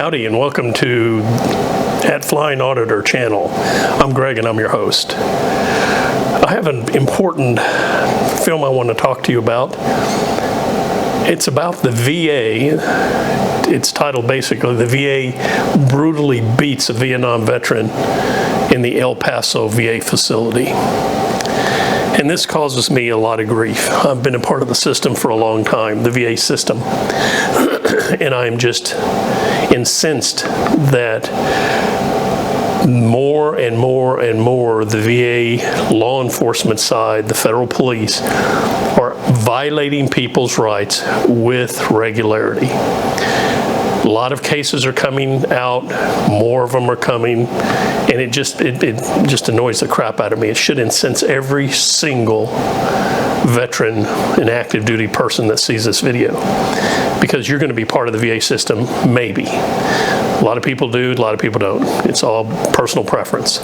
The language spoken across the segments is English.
Howdy and welcome to Flying Auditor channel. I'm Greg and I'm your host. I have an important film I want to talk to you about. It's about the VA. It's titled basically, "The VA Brutally Beats a Vietnam Veteran in the El Paso VA Facility." And this causes me a lot of grief. I've been a part of the system for a long time, the VA system. And I'm just incensed that more and more and more the VA law enforcement side, the federal police, are violating people's rights with regularity. A lot of cases are coming out, more of them are coming, and it just annoys the crap out of me. It should incense every single veteran and active duty person that sees this video, because you're going to be part of the VA system, maybe. A lot of people do, a lot of people don't. It's all personal preference.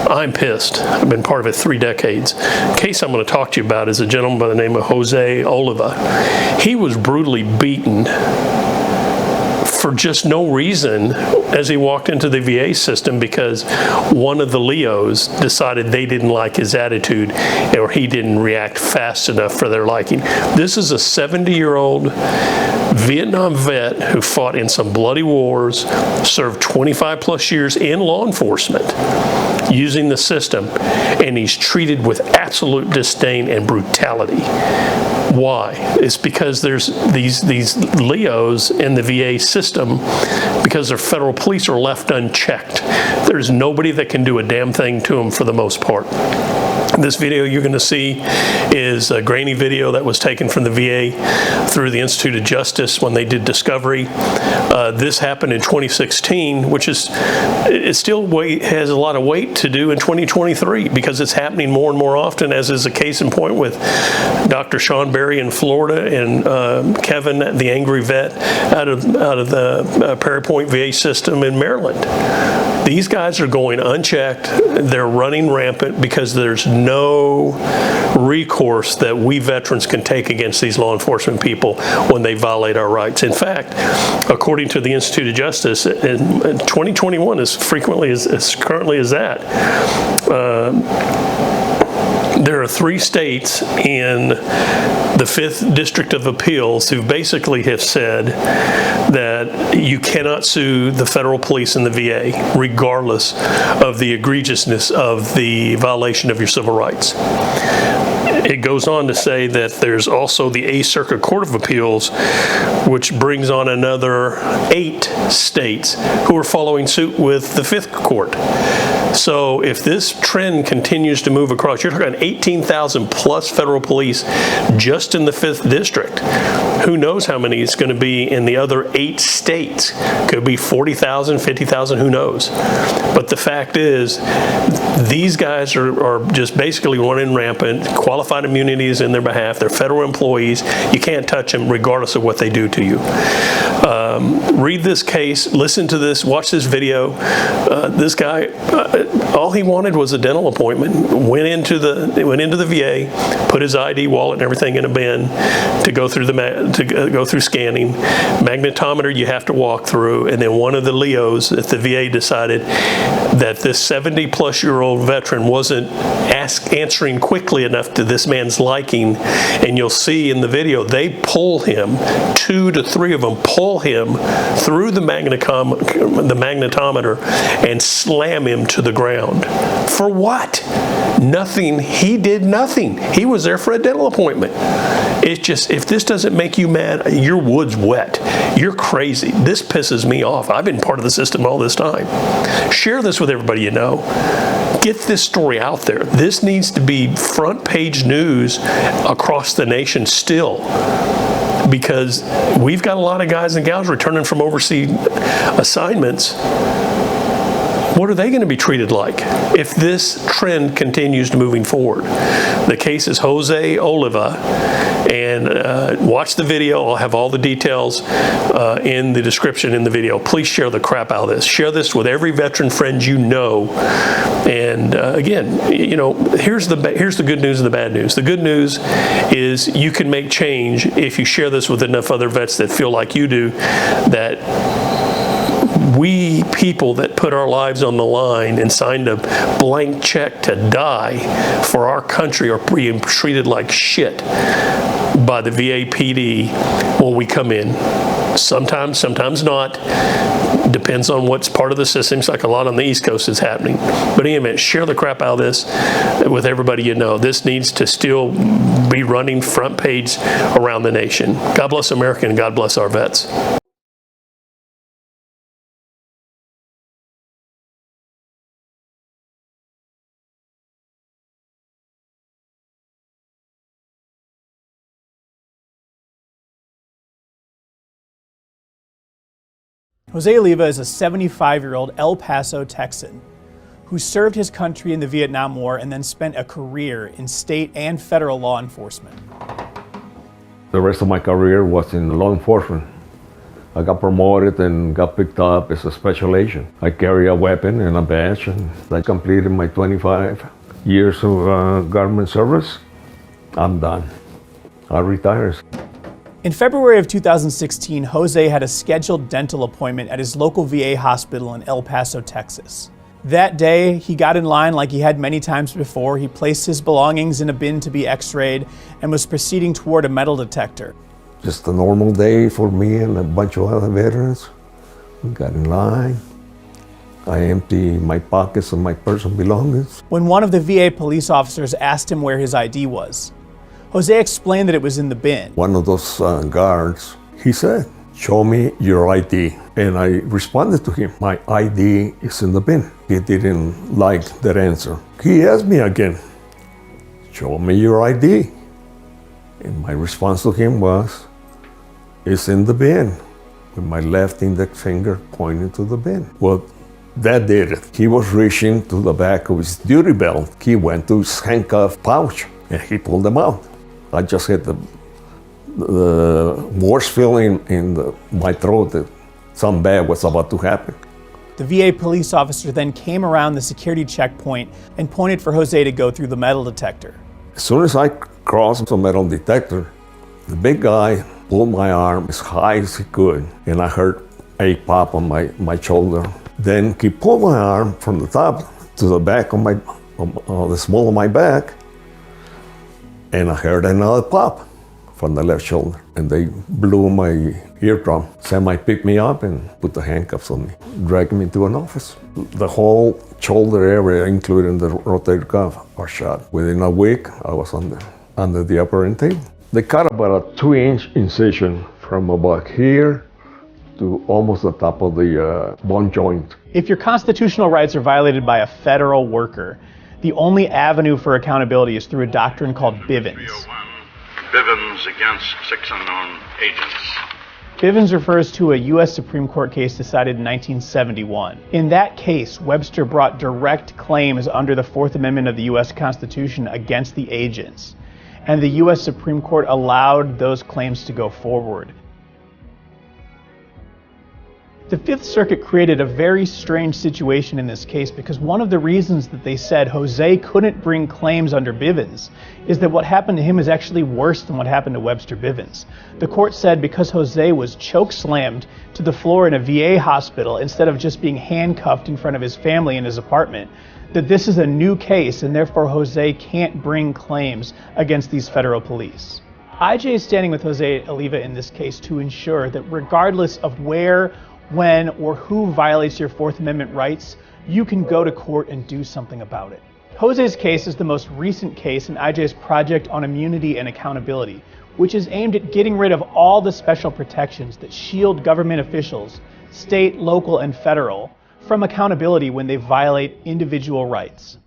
I'm pissed. I've been part of it 3 decades. The case I'm going to talk to you about is a gentleman by the name of José Oliva. He was brutally beaten for just no reason as he walked into the VA system because one of the Leos decided they didn't like his attitude or he didn't react fast enough for their liking. This is a 70-year-old Vietnam vet who fought in some bloody wars, served 25 plus years in law enforcement using the system, and he's treated with absolute disdain and brutality. Why? It's because there's these Leos in the VA system, because their federal police are left unchecked. There's nobody that can do a damn thing to them for the most part. This video you're going to see is a grainy video that was taken from the VA through the Institute of Justice when they did discovery. This happened in 2016, which is, it still has a lot of weight to do in 2023 because it's happening more and more often, as is a case in point with Dr. Sean Berry in Florida and Kevin, the angry vet, out of the Perry Point VA system in Maryland. These guys are going unchecked. They're running rampant because there's no recourse that we veterans can take against these law enforcement people when they violate our rights. In fact, according to the Institute of Justice, in 2021, as frequently as currently as that, there are 3 states in the 5th District of Appeals who basically have said that you cannot sue the federal police and the VA regardless of the egregiousness of the violation of your civil rights. It goes on to say that there's also the 8th Circuit Court of Appeals, which brings on another 8 states who are following suit with the 5th Court. So if this trend continues to move across, you're talking 18,000 plus federal police just in the 5th District. Who knows how many it's going to be in the other 8 states? Could be 40,000, 50,000, who knows? But the fact is, these guys are just basically running rampant. Qualified immunity is in their behalf. They're federal employees. You can't touch them regardless of what they do to you. Read this case, listen to this, watch this video. This guy, all he wanted was a dental appointment. Went into the VA, put his ID, wallet, and everything in a bin to go through go through scanning. Magnetometer you have to walk through, and then one of the Leos at the VA decided that this 70-plus-year-old veteran wasn't answering quickly enough to this man's liking, and you'll see in the video they pull him, 2 to 3 of them pull him through the magnetometer and slam him to the ground. For what? Nothing. He did nothing. He was there for a dental appointment. It's just, if this doesn't make you mad, your wood's wet. You're crazy. This pisses me off. I've been part of the system all this time. Share this with everybody you know. Get this story out there. This needs to be front page news across the nation still, because we've got a lot of guys and gals returning from overseas assignments. What are they going to be treated like if this trend continues moving forward? The case is José Oliva, and watch the video. I'll have all the details in the description in the video. Please share the crap out of this. Share this with every veteran friend you know. And again, you know, here's the good news and the bad news. The good news is you can make change if you share this with enough other vets that feel like you do, that we people that put our lives on the line and signed a blank check to die for our country are being treated like shit by the VA PD when we come in. Sometimes, sometimes not. Depends on what's part of the system. It's like a lot on the East Coast is happening. But anyway, share the crap out of this with everybody you know. This needs to still be running front page around the nation. God bless America and God bless our vets. José Oliva is a 75-year-old El Paso Texan who served his country in the Vietnam War and then spent a career in state and federal law enforcement. The rest of my career was in law enforcement. I got promoted and got picked up as a special agent. I carry a weapon and a badge, and I completed my 25 years of government service. I'm done. I retired. In February of 2016, Jose had a scheduled dental appointment at his local VA hospital in El Paso, Texas. That day, he got in line like he had many times before. He placed his belongings in a bin to be x-rayed and was proceeding toward a metal detector. Just a normal day for me and a bunch of other veterans. We got in line. I emptied my pockets of my personal belongings. When one of the VA police officers asked him where his ID was, Jose explained that it was in the bin. One of those guards, he said, "Show me your ID." And I responded to him, "My ID is in the bin." He didn't like that answer. He asked me again, "Show me your ID." And my response to him was, "It's in the bin," with my left index finger pointing to the bin. Well, that did it. He was reaching to the back of his duty belt. He went to his handcuff pouch and he pulled them out. I just had the worst feeling in my throat that something bad was about to happen. The VA police officer then came around the security checkpoint and pointed for Jose to go through the metal detector. As soon as I crossed the metal detector, the big guy pulled my arm as high as he could, and I heard a pop on my shoulder. Then he pulled my arm from the top to the back of the small of my back, and I heard another pop from the left shoulder, and they blew my eardrum. Semi picked me up and put the handcuffs on me, dragged me to an office. The whole shoulder area, including the rotator cuff, was shot. Within a week, I was under the operating table. They cut about a 2-inch incision from about here to almost the top of the bone joint. If your constitutional rights are violated by a federal worker, the only avenue for accountability is through a doctrine called Bivens. Bivens against 6 unknown agents. Bivens refers to a U.S. Supreme Court case decided in 1971. In that case, Webster brought direct claims under the Fourth Amendment of the U.S. Constitution against the agents, and the U.S. Supreme Court allowed those claims to go forward. The Fifth Circuit created a very strange situation in this case because one of the reasons that they said Jose couldn't bring claims under Bivens is that what happened to him is actually worse than what happened to Webster Bivens. The court said because Jose was choke-slammed to the floor in a VA hospital instead of just being handcuffed in front of his family in his apartment, that this is a new case and therefore Jose can't bring claims against these federal police. IJ is standing with José Oliva in this case to ensure that regardless of where, when, or who violates your Fourth Amendment rights, you can go to court and do something about it. Jose's case is the most recent case in IJ's Project on Immunity and Accountability, which is aimed at getting rid of all the special protections that shield government officials, state, local, and federal, from accountability when they violate individual rights.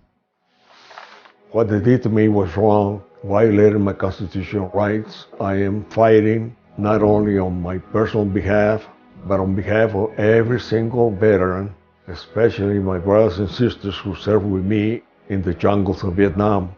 What they did to me was wrong, violated my constitutional rights. I am fighting not only on my personal behalf, but on behalf of every single veteran, especially my brothers and sisters who served with me in the jungles of Vietnam.